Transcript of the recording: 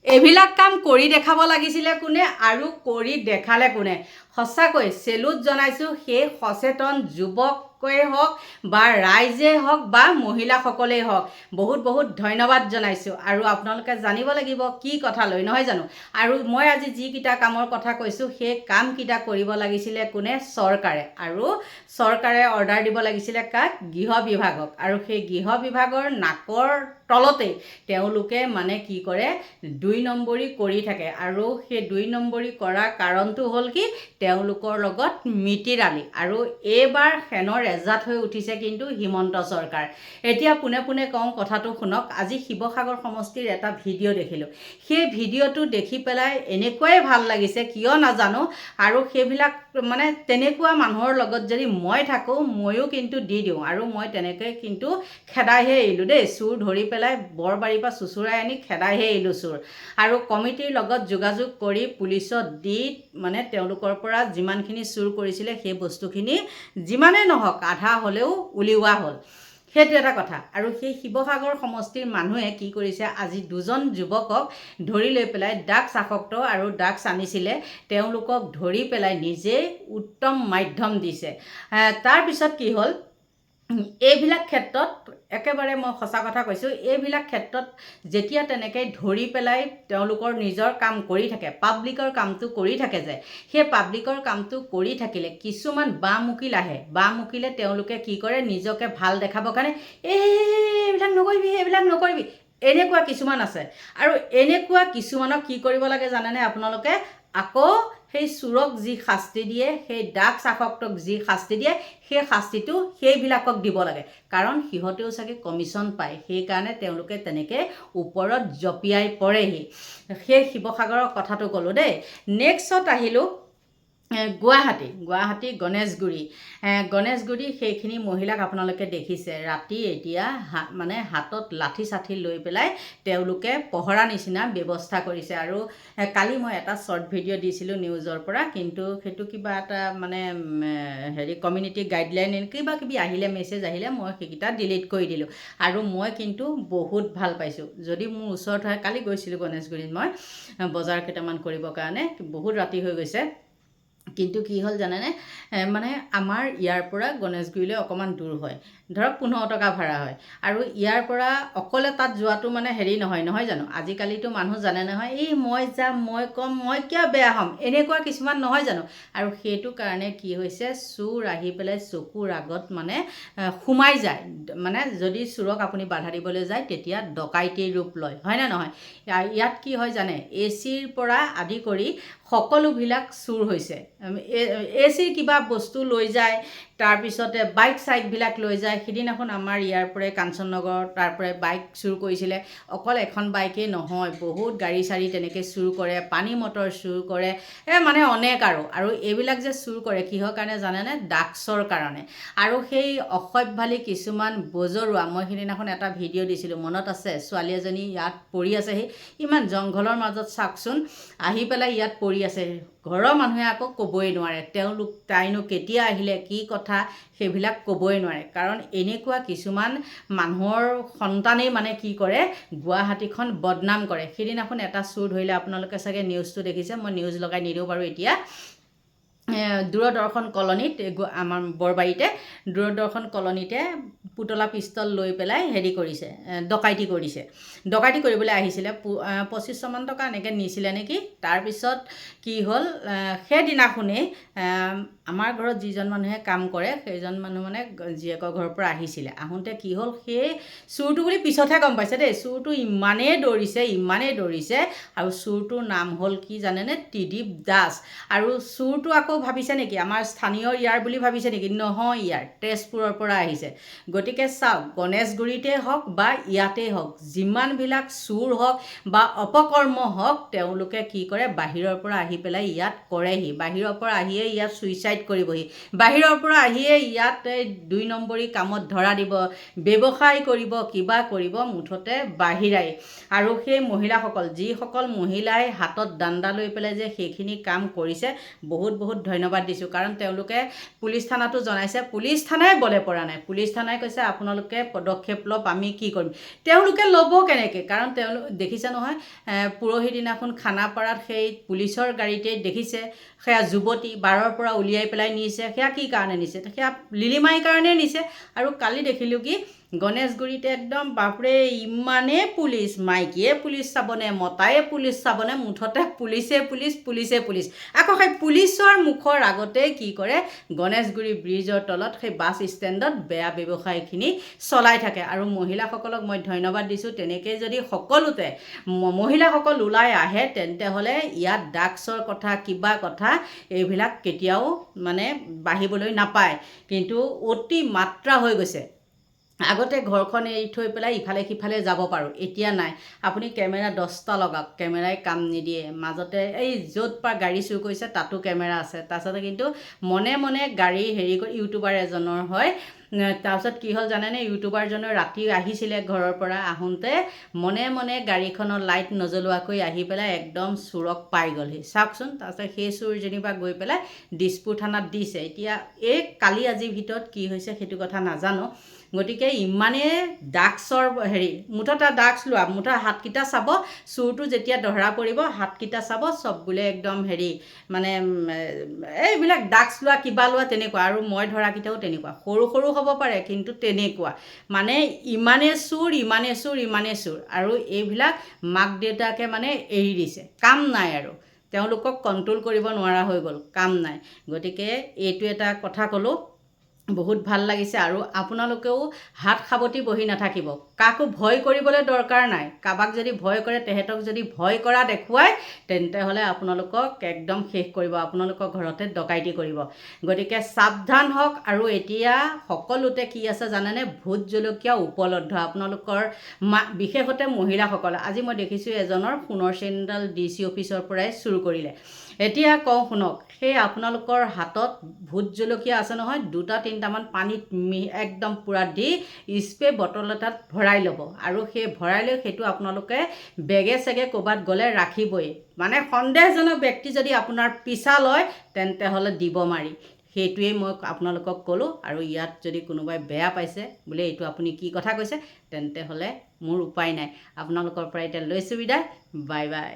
এইবিলাক কাম কৰি দেখাব লাগিছিলে কোনে আৰু কৰি দেখালে কোনে সঁচাকৈ চেলুট জনাইছোঁ সেই সচেতন যুৱকেই হওক বা ৰাইজেই হওক বা মহিলাসকলেই হওক বহুত বহুত ধন্যবাদ জনাইছোঁ আৰু আপোনালোকে জানিব লাগিব কি কথা লৈ নহয় জানো আৰু মই আজি যিকেইটা কামৰ কথা কৈছোঁ সেই কামকেইটা কৰিব লাগিছিলে কোনে চৰকাৰে আৰু চৰকাৰে অৰ্ডাৰ দিব লাগিছিলে কাক গৃহ বিভাগক আৰু সেই গৃহ বিভাগৰ নাকৰ তলতেই তেওঁলোকে মানে কি কৰে ২ নম্বৰী কৰি থাকে আৰু সেই ২ নম্বৰী কৰা কাৰণটো হ'ল কি তেওঁলোকৰ লগত মিতিৰালি আৰু এইবাৰ সেনৰ এজাত হৈ উঠিছে কিন্তু হিমন্ত চৰকাৰ এতিয়া পোনে পোনে কওঁ কথাটো শুনক আজি শিৱসাগৰ সমষ্টিৰ এটা ভিডিঅ' দেখিলোঁ সেই ভিডিঅ'টো দেখি পেলাই এনেকুৱাই ভাল লাগিছে কিয় নাজানো আৰু সেইবিলাক মানে তেনেকুৱা মানুহৰ লগত যদি মই থাকোঁ ময়ো কিন্তু দি দিওঁ আৰু মই তেনেকৈ কিন্তু খেদাইহে এৰিলোঁ দেই চুৰ ধৰি পেলাই বৰবাৰীৰ পৰা চুচুৰাই আনি খেদাইহে এৰিলোঁ চুৰ আৰু কমিটিৰ লগত যোগাযোগ কৰি পুলিচত দি মানে তেওঁলোকৰ পৰা যিমানখিনি চুৰ কৰিছিলে সেই বস্তুখিনি যিমানেই নহওক আধা হ'লেও উলিওৱা হ'ল সেইটো এটা কথা আৰু সেই শিৱসাগৰ সমষ্টিৰ মানুহে কি কৰিছে আজি দুজন যুৱকক ধৰি লৈ পেলাই ড্ৰাগছ আসক্ত আৰু ড্ৰাগছ আনিছিলে তেওঁলোকক ধৰি পেলাই নিজেই উত্তম মাধ্যম দিছে তাৰপিছত কি হ'ল এইবিলাক ক্ষেত্ৰত একেবাৰে মই সঁচা কথা কৈছোঁ এইবিলাক ক্ষেত্ৰত যেতিয়া তেনেকৈ ধৰি পেলাই তেওঁলোকৰ নিজৰ কাম কৰি থাকে পাব্লিকৰ কামটো কৰি থাকে যে সেই পাব্লিকৰ কামটো কৰি থাকিলে কিছুমান বামুকিল আহে বামুকিলে তেওঁলোকে কি কৰে নিজকে ভাল দেখাবৰ কাৰণে এইবিলাক নকৰিবি এনেকুৱা কিছুমান আছে আৰু এনেকুৱা কিছুমানক কি কৰিব লাগে জানেনে আপোনালোকে আকৌ সেই চোৰক যি শাস্তি দিয়ে সেই ড্ৰাগছ আসক্তক যি শাস্তি দিয়ে সেই শাস্তিটো সেইবিলাকক দিব লাগে কাৰণ সিহঁতেও চাগে কমিশ্যন পায় সেইকাৰণে তেওঁলোকে তেনেকৈ ওপৰত জঁপিয়াই পৰেহি সেই শিৱসাগৰৰ কথাটো ক'লোঁ দেই নেক্সট আহিলোঁ গুৱাহাটী গণেশগুৰি সেইখিনি মহিলাক আপোনালোকে দেখিছে ৰাতি এতিয়া মানে হাতত লাঠি চাঠি লৈ পেলাই তেওঁলোকে পহৰা নিচিনা ব্যৱস্থা কৰিছে আৰু কালি মই এটা শ্বৰ্ট ভিডিঅ' দিছিলোঁ নিউজৰ পৰা কিন্তু সেইটো কিবা এটা মানে কমিউনিটি গাইডলাইন কিবা কিবি আহিলে মেছেজ আহিলে মই সেইকেইটা ডিলিট কৰি দিলোঁ আৰু মই কিন্তু বহুত ভাল পাইছোঁ যদি মোৰ ওচৰত হয় কালি গৈছিলোঁ গণেশগুৰিত মই বজাৰ কেইটামান কৰিবৰ কাৰণে বহুত ৰাতি হৈ গৈছে কিন্তু কি হ'ল জানেনে মানে আমাৰ ইয়াৰ পৰা গণেশগুৰিলৈ অকণমান দূৰ হয় ধৰক ১৫ টকা ভাড়া হয় আৰু ইয়াৰ পৰা অকলে তাত যোৱাটো মানে নহয় জানো আজিকালিতো মানুহ জানে নহয় এই মই যাম মই ক'ম মই কিয় বেয়া হ'ম এনেকুৱা কিছুমান নহয় জানো আৰু সেইটো কাৰণে কি হৈছে চোৰ আহি পেলাই চকুৰ আগত মানে সোমাই যায় মানে যদি চোৰক আপুনি বাধা দিবলৈ যায় তেতিয়া ডকাইতিৰ ৰূপ লয় হয়নে নহয় ইয়াত কি হয় জানে এচিৰ পৰা আদি কৰি সকলোবিলাক চুৰ হৈছে এচিৰ কিবা বস্তু লৈ যায় তাৰপিছতে বাইক চাইকবিলাক লৈ যায় সিদিনাখন আমাৰ ইয়াৰ পৰাই কাঞ্চননগৰ তাৰ পৰাই বাইক চুৰ কৰিছিলে অকল এখন বাইকেই নহয় বহুত গাড়ী চাড়ী তেনেকৈ চুৰ কৰে পানী মটৰ চুৰ কৰে মানে অনেক আৰু এইবিলাক যে চুৰ কৰে কিহৰ কাৰণে জানেনে ড্ৰাগছৰ কাৰণে আৰু সেই অসভ্যালী কিছুমান বজৰুৱা মই সিদিনাখন এটা ভিডিঅ' দিছিলোঁ মনত আছে ছোৱালী এজনী ইয়াত পৰি আছেহি ইমান জংঘলৰ মাজত চাওকচোন আহি পেলাই ইয়াত পৰি আছে ঘৰৰ মানুহে আকৌ ক'বই নোৱাৰে তাইনো কেতিয়া আহিলে কি কথা সেইবিলাক ক'বই নোৱাৰে কাৰণ এনেকুৱা কিছুমান মানুহৰ সন্তানেই মানে কি কৰে গুৱাহাটীখন বদনাম কৰে সিদিনাখন এটা চুৰ ধৰিলে আপোনালোকে চাগে নিউজটো দেখিছে মই নিউজ লগাই নিদিওঁ বাৰু এতিয়া দূৰদৰ্শন কলনীত আমাৰ বৰবাৰীতে দূৰদৰ্শন কলনীতে পুতলা পিষ্টল লৈ পেলাই কৰিছে ডকাইতি কৰিবলৈ আহিছিলে ২৫০০ টকা এনেকৈ নিছিলে নেকি তাৰপিছত কি হ'ল সেইদিনাখনেই আমাৰ ঘৰত যিজন মানুহে কাম কৰে সেইজন মানুহ মানে জীয়েকৰ ঘৰৰ পৰা আহিছিলে আহোঁতে কি হ'ল সেই চুৰটো বুলি পিছতহে গম পাইছে দেই চুৰটো ইমানেই দৌৰিছে আৰু চুৰটোৰ নাম হ'ল কি জানেনে ত্ৰিদীপ দাস আৰু চুৰটো আকৌ ভাবিছে নেকি আমাৰ স্থানীয় ইয়াৰ বুলি ভাবিছে নেকি নহয় ইয়াৰ তেজপুৰৰ পৰা আহিছে গতিকে চাওক গণেশগুৰিতে হওক বা ইয়াতেই হওক যিমানবিলাক চুৰ হওক বা অপকৰ্ম হওক তেওঁলোকে কি কৰে বাহিৰৰ পৰা আহি পেলাই ইয়াত কৰেহি বাহিৰৰ পৰা আহিয়ে ইয়াত ছুইচাইড কৰিবহি বাহিৰৰ পৰা আহিয়ে ইয়াত ২ নম্বৰী কামত ধৰা দিব ব্যৱসায় কৰিব কিবা কৰিব মুঠতে বাহিৰাই আৰু সেই মহিলাসকল যিসকল মহিলাই হাতত দাণ্ডা লৈ পেলাই যে সেইখিনি কাম কৰিছে বহুত বহুত ধন্যবাদ দিছোঁ কাৰণ তেওঁলোকে পুলিচ থানাতো জনাইছে পুলিচ থানাই বলে পৰা নাই পুলিচ থানাই কৈছে কৈছে আপোনালোকে পদক্ষেপ লওক, আমি কি কৰিম। তেওঁলোকে ল'ব কেনেকৈ, কাৰণ তেওঁলোক দেখিছে নহয় পৰহি দিনাখন খানাপাৰাত সেই পুলিচৰ গাড়ীতেই দেখিছে সেয়া যুৱতী বাৰৰ পৰা উলিয়াই পেলাই নিছে। সেয়া কি কাৰণে নিছে, সেয়া লিলিমাই কাৰণে নিছে। আৰু কালি দেখিলোঁ কি গণেশগুৰিতে একদম বাপৰে ইমানেই পুলিচ, মাইকীয়ে পুলিচ চাবনে মতায়ে পুলিচ চাবনে, মুঠতে পুলিচে পুলিচ পুলিচে পুলিচ। আকৌ সেই পুলিচৰ মুখৰ আগতেই কি কৰে, গণেশগুৰি ব্ৰিজৰ তলত সেই বাছ ষ্টেণ্ডত বেয়া ব্যৱসায়খিনি চলাই থাকে। আৰু মহিলাসকলক মই ধন্যবাদ দিছোঁ, তেনেকৈ যদি সকলোতে মহিলাসকল ওলাই আহে তেন্তে হ'লে ইয়াত ড্ৰাগছৰ কথা কিবা কথা এইবিলাক কেতিয়াও মানে বাঢ়িবলৈ নাপায়। কিন্তু অতি মাত্ৰা হৈ গৈছে। আগতে ঘৰখন এৰি থৈ পেলাই ইফালে সিফালে যাব পাৰোঁ, এতিয়া নাই। আপুনি কেমেৰা 10টা লগাওক, কেমেৰাই কাম নিদিয়ে। মাজতে এই য'ত পৰা গাড়ী চুৰ কৰিছে তাতো কেমেৰা আছে, তাৰপিছতে কিন্তু মনে মনে গাড়ী হেৰি কৰি ইউটিউবাৰ এজনৰ হয়। তাৰপিছত কি হ'ল জানেনে, ইউটিউবাৰজনে ৰাতি আহিছিলে ঘৰৰ পৰা, আহোঁতে মনে মনে গাড়ীখনৰ লাইট নজ্বলোৱাকৈ আহি পেলাই একদম চোৰক পাই গ'লহি, চাওকচোন। তাৰপিছত সেই চোৰ যেনিবা গৈ পেলাই দিছপুৰ থানাত দিছে। এতিয়া এই কালি আজিৰ ভিতৰত কি হৈছে সেইটো কথা নাজানো। গতিকে ইমানেই ড্ৰাগছৰ হেৰি, মুঠতে ড্ৰাগছ লোৱা, মুঠতে হাতকেইটা চাব, চোৰটো যেতিয়া ধৰা পৰিব হাতকেইটা চাব, চব বোলে একদম হেৰি মানে এইবিলাক ড্ৰাগছ লোৱা কিবা লোৱা তেনেকুৱা। আৰু মই ধৰাকেইটাও তেনেকুৱা, সৰু সৰু হ'ব পাৰে কিন্তু তেনেকুৱা মানে ইমানেই চোৰ ইমানেই চোৰ ইমানেই চোৰ। আৰু এইবিলাক মাক দেউতাকে মানে এৰি দিছে, কাম নাই আৰু তেওঁলোকক কণ্ট্ৰল কৰিব নোৱাৰা হৈ গ'ল, কাম নাই। গতিকে এইটো এটা কথা ক'লোঁ, বহুত ভাল লাগিছে। আৰু আপোনালোকেও হাত সাৱটি বহি নাথাকিব, কাকো ভয় কৰিবলৈ দৰকাৰ নাই। কাৰোবাক যদি ভয় কৰে, তেহেঁতক যদি ভয় কৰা দেখুৱায় তেন্তে হ'লে আপোনালোকক একদম শেষ কৰিব, আপোনালোকৰ ঘৰতে ডকাইতি কৰিব। গতিকে সাৱধান হওক। আৰু এতিয়া সকলোতে কি আছে জানেনে, ভোট জলকীয়া উপলব্ধ আপোনালোকৰ বিশেষতে মহিলাসকলে। আজি মই দেখিছোঁ এজনৰ সোণৰ চেইনডাল DC অফিচৰ পৰাই চুৰ কৰিলে। এতিয়া কওঁ শুনক, সেই আপোনালোকৰ হাতত ভোট জলকীয়া আছে নহয়, 2-3টামান পানীত একদম পূৰা দি স্প্ৰে বটল এটাত ভৰাই ল'ব। আৰু সেই ভৰাই লৈ সেইটো আপোনালোকে বেগে চেগে ক'ৰবাত গ'লে ৰাখিবই। মানে সন্দেহজনক ব্যক্তি যদি আপোনাৰ পিছা লয় তেন্তে হ'লে দিব মাৰি। সেইটোৱেই মই আপোনালোকক ক'লোঁ। আৰু ইয়াত যদি কোনোবাই বেয়া পাইছে বোলে এইটো আপুনি কি কথা কৈছে, তেন্তে হ'লে মোৰ উপায় নাই। আপোনালোকৰ পৰা এতিয়া লৈছোঁ বিদায়, বাই বাই।